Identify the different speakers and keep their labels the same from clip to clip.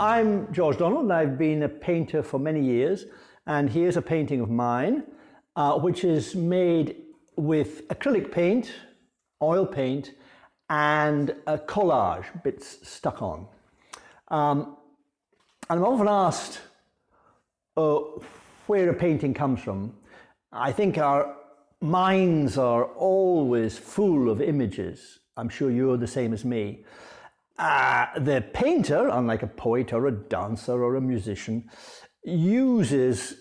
Speaker 1: I'm George Donald, and I've been a painter for many years, and here's a painting of mine, which is made with acrylic paint, oil paint, and collage bits stuck on. And I'm often asked where a painting comes from. I think our minds are always full of images. I'm sure you're the same as me. The painter, unlike a poet or a dancer or a musician, uses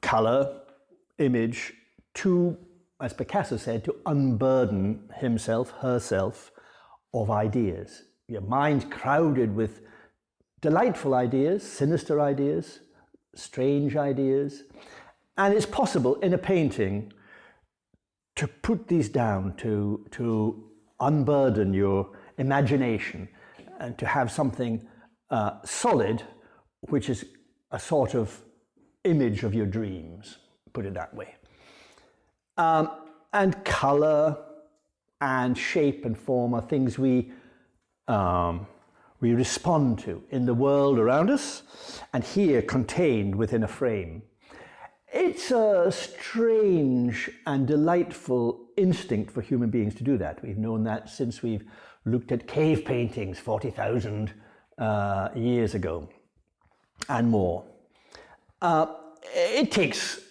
Speaker 1: colour, image to, as Picasso said, to unburden himself, herself, of ideas. Your mind crowded with delightful ideas, sinister ideas, strange ideas, and it's possible in a painting to put these down, to unburden your imagination and to have something solid, which is a sort of image of your dreams, put it that way. And colour and shape and form are things we respond to in the world around us, and here contained within a frame. It's a strange and delightful instinct for human beings to do that. We've known that since we've looked at cave paintings 40,000 years ago and more. It takes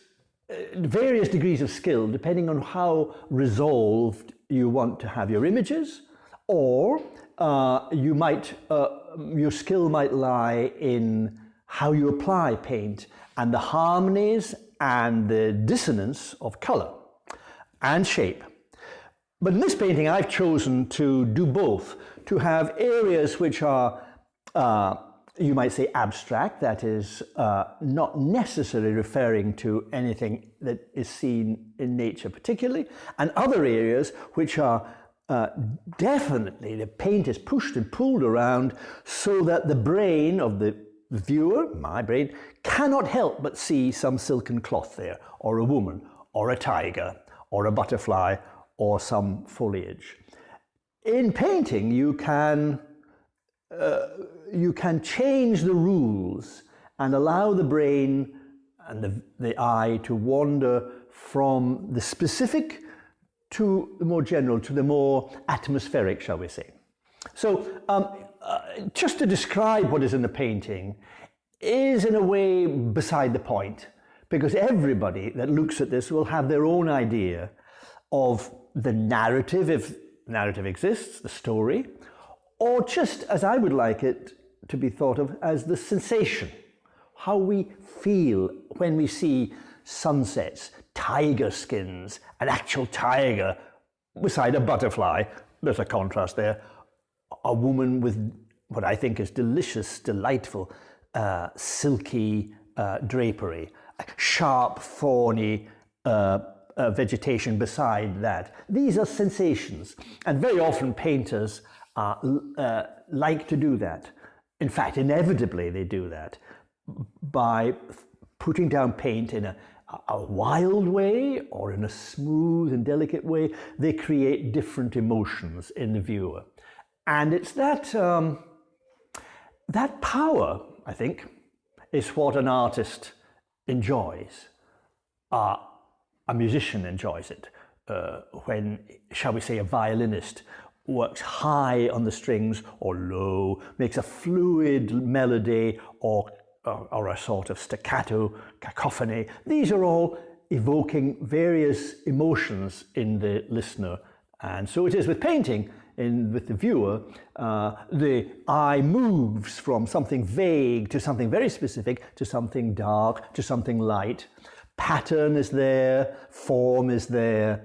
Speaker 1: various degrees of skill depending on how resolved you want to have your images, or your skill might lie in how you apply paint and the harmonies and the dissonance of colour and shape. But in this painting, I've chosen to do both, to have areas which are, you might say, abstract, that is, not necessarily referring to anything that is seen in nature particularly, and other areas which are definitely, the paint is pushed and pulled around so that the brain of the viewer, my brain, cannot help but see some silken cloth there, or a woman, or a tiger, or a butterfly, or some foliage. In painting, you can change the rules and allow the brain and the eye to wander from the specific to the more general, to the more atmospheric, shall we say. So just to describe what is in the painting is in a way beside the point, because everybody that looks at this will have their own idea of the narrative, if narrative exists, the story, or just as I would like it to be thought of as the sensation, how we feel when we see sunsets, tiger skins, an actual tiger beside a butterfly. There's a contrast there. A woman with what I think is delicious, delightful, silky drapery, sharp, thorny vegetation beside that. These are sensations, and very often painters like to do that. In fact, inevitably they do that by putting down paint in a wild way or in a smooth and delicate way. They create different emotions in the viewer. And it's that power, I think, is what an artist enjoys. A musician enjoys it when, shall we say, a violinist works high on the strings or low, makes a fluid melody or a sort of staccato cacophony. These are all evoking various emotions in the listener. And so it is with painting. With the viewer, the eye moves from something vague to something very specific, to something dark, to something light. Pattern is there, form is there,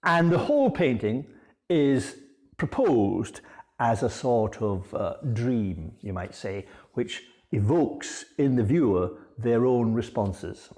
Speaker 1: and the whole painting is proposed as a sort of dream, you might say, which evokes in the viewer their own responses.